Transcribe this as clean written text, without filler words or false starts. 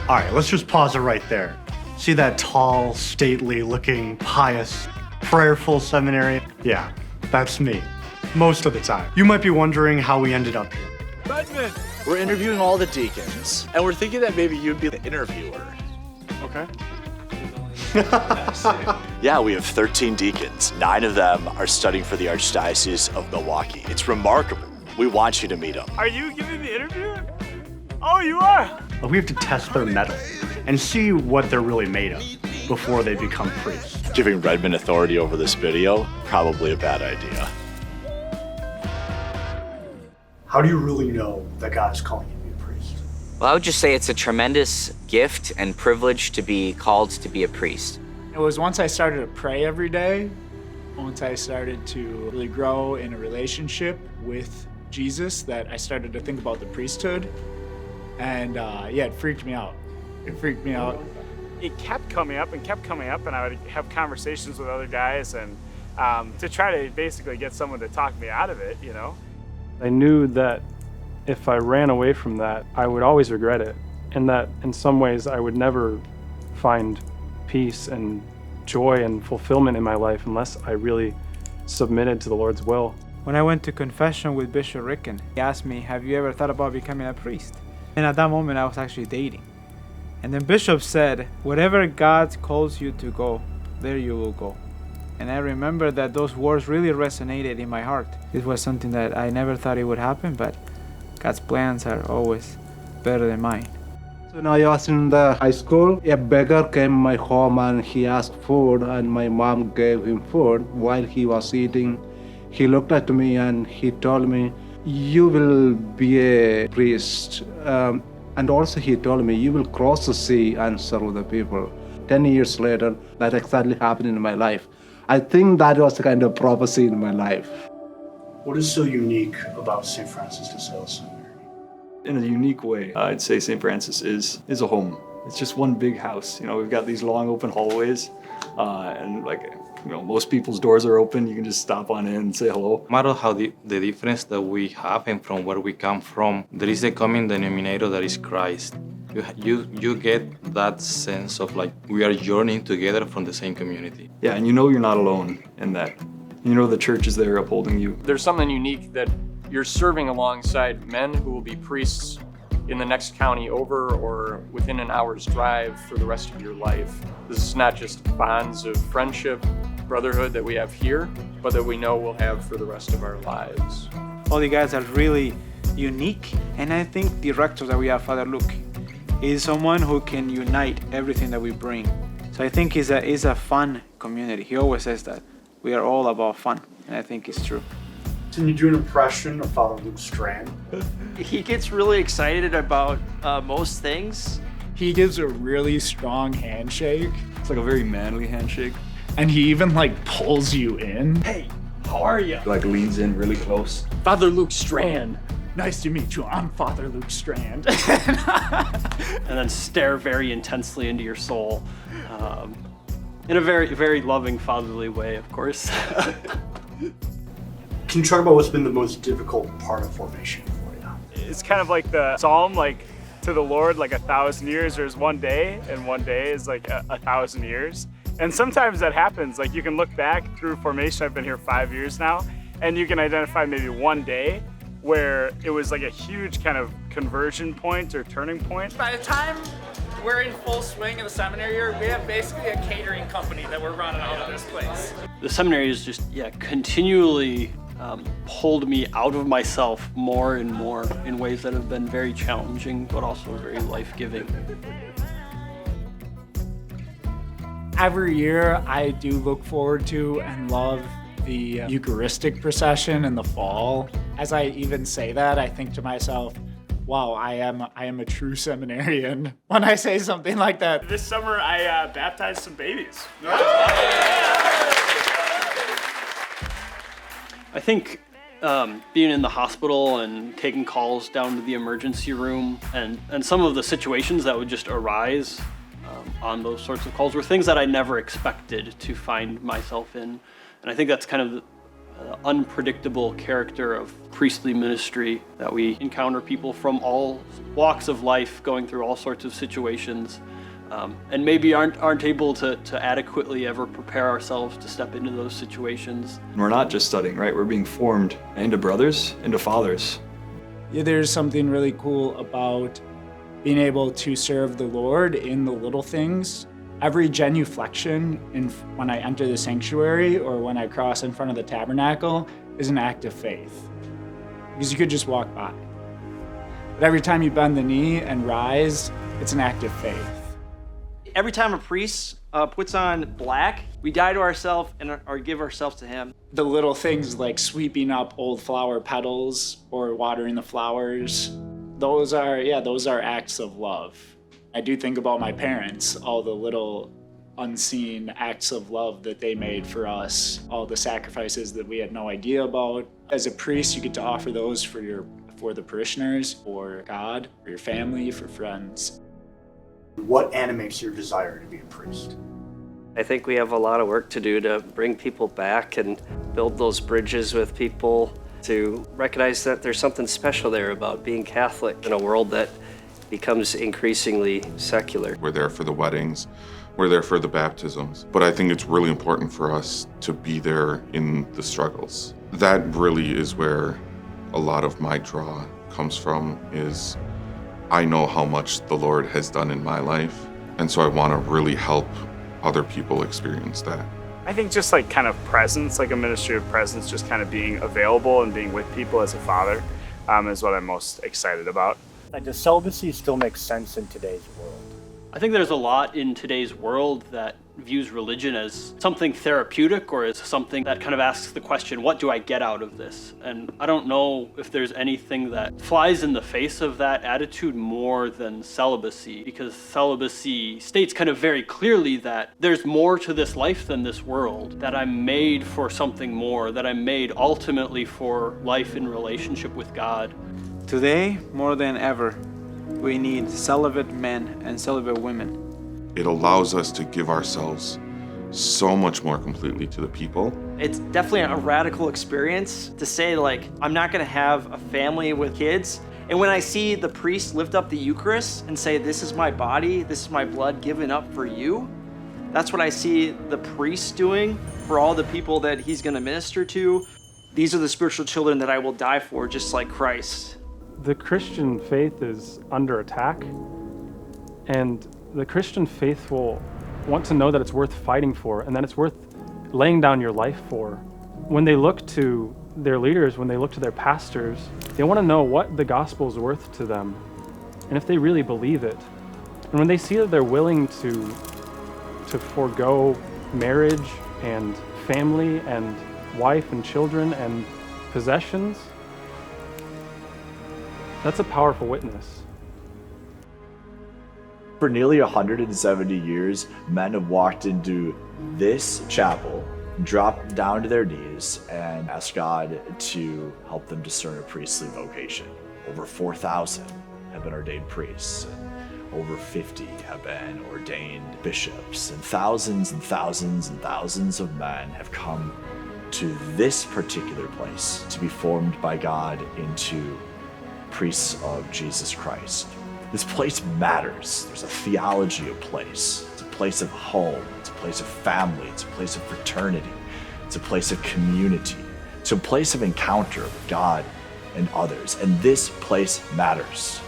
All right, let's just pause it right there. See that tall, stately-looking, pious, prayerful seminarian? Yeah, that's me, most of the time. You might be wondering how we ended up here. Redmond! We're interviewing all the deacons, and we're thinking that maybe you'd be the interviewer. Okay. Yeah, we have 13 deacons. 9 of them are studying for the Archdiocese of Milwaukee. It's remarkable. We want you to meet them. Are you giving the interview? Oh, you are? We have to test their mettle and see what they're really made of before they become priests. Giving Redmond authority over this video, probably a bad idea. How do you really know that God is calling you to be a priest? Well, I would just say it's a tremendous gift and privilege to be called to be a priest. It was once I started to pray every day, once I started to really grow in a relationship with Jesus, that I started to think about the priesthood. And yeah, it freaked me out. It freaked me out. It kept coming up, and I would have conversations with other guys and to try to basically get someone to talk me out of it, you know? I knew that if I ran away from that, I would always regret it, and that in some ways I would never find peace and joy and fulfillment in my life unless I really submitted to the Lord's will. When I went to confession with Bishop Ricken, he asked me, have you ever thought about becoming a priest? And at that moment I was actually dating. And then Bishop said, wherever God calls you to go, there you will go. And I remember that those words really resonated in my heart. It was something that I never thought it would happen, but God's plans are always better than mine. So when I was in the high school, a beggar came my home and he asked food, and my mom gave him food. While he was eating, he looked at me and he told me, you will be a priest. And also he told me, you will cross the sea and serve the people. 10 years later, that exactly happened in my life. I think that was a kind of prophecy in my life. What is so unique about St. Francis de Sales Seminary? In a unique way, I'd say St. Francis is a home. It's just one big house. You know, we've got these long open hallways, and most people's doors are open. You can just stop on in and say hello. No matter how the difference that we have and from where we come from, there is a common denominator that is Christ. You get that sense of like we are journeying together from the same community. Yeah, and you know you're not alone in that. You know the church is there upholding you. There's something unique that you're serving alongside men who will be priests in the next county over or within an hour's drive for the rest of your life. This is not just bonds of friendship, brotherhood that we have here, but that we know we'll have for the rest of our lives. All the guys are really unique, and I think the rector that we have, Father Luke, is someone who can unite everything that we bring. So I think it's a fun community. He always says that. We are all about fun, and I think it's true. Can you do an impression of Father Luke Strand? He gets really excited about most things. He gives a really strong handshake. It's like a very manly handshake. And he even like pulls you in. Hey, how are you? Like leans in really close. Father Luke Strand. Nice to meet you. I'm Father Luke Strand. And then stare very intensely into your soul. In a very, very loving, fatherly way, of course. Can you talk about what's been the most difficult part of formation for you? It's kind of like the psalm, like to the Lord, like 1,000 years is one day, and one day is like 1,000 years. And sometimes that happens. Like you can look back through formation. I've been here 5 years now, and you can identify maybe one day where it was like a huge kind of conversion point or turning point. By the time we're in full swing in the seminary year, we have basically a catering company that we're running out of this place. The seminary is just, continually pulled me out of myself more and more in ways that have been very challenging, but also very life-giving. Every year I do look forward to and love the Eucharistic procession in the fall. As I even say that, I think to myself, wow, I am a true seminarian when I say something like that. This summer I baptized some babies. I think being in the hospital and taking calls down to the emergency room and some of the situations that would just arise on those sorts of calls were things that I never expected to find myself in. And I think that's kind of unpredictable character of priestly ministry, that we encounter people from all walks of life going through all sorts of situations, and maybe aren't able to adequately ever prepare ourselves to step into those situations. And we're not just studying, right? We're being formed into brothers, into fathers. Yeah, there's something really cool about being able to serve the Lord in the little things. Every genuflection when I enter the sanctuary or when I cross in front of the tabernacle is an act of faith, because you could just walk by. But every time you bend the knee and rise, it's an act of faith. Every time a priest puts on black, we die to ourselves or give ourselves to him. The little things like sweeping up old flower petals or watering the flowers, those are acts of love. I do think about my parents, all the little unseen acts of love that they made for us, all the sacrifices that we had no idea about. As a priest, you get to offer those for the parishioners, for God, for your family, for friends. What animates your desire to be a priest? I think we have a lot of work to do to bring people back and build those bridges with people, to recognize that there's something special there about being Catholic in a world that becomes increasingly secular. We're there for the weddings, we're there for the baptisms, but I think it's really important for us to be there in the struggles. That really is where a lot of my draw comes from, is I know how much the Lord has done in my life, and so I want to really help other people experience that. I think just like kind of presence, like a ministry of presence, just kind of being available and being with people as a father is what I'm most excited about. Does celibacy still make sense in today's world? I think there's a lot in today's world that views religion as something therapeutic or as something that kind of asks the question, what do I get out of this? And I don't know if there's anything that flies in the face of that attitude more than celibacy, because celibacy states kind of very clearly that there's more to this life than this world, that I'm made for something more, that I'm made ultimately for life in relationship with God. Today, more than ever, we need celibate men and celibate women. It allows us to give ourselves so much more completely to the people. It's definitely a radical experience to say, like, I'm not gonna have a family with kids. And when I see the priest lift up the Eucharist and say, this is my body, this is my blood given up for you, that's what I see the priest doing for all the people that he's gonna minister to. These are the spiritual children that I will die for, just like Christ. The Christian faith is under attack, and the Christian faithful want to know that it's worth fighting for and that it's worth laying down your life for. When they look to their leaders, when they look to their pastors, they want to know what the gospel is worth to them and if they really believe it. And when they see that they're willing to forego marriage and family and wife and children and possessions, that's a powerful witness. For nearly 170 years, men have walked into this chapel, dropped down to their knees, and asked God to help them discern a priestly vocation. Over 4,000 have been ordained priests, and over 50 have been ordained bishops, and thousands and thousands and thousands of men have come to this particular place to be formed by God into priests of Jesus Christ. This place matters. There's a theology of place. It's a place of home. It's a place of family. It's a place of fraternity. It's a place of community. It's a place of encounter with God and others. And this place matters.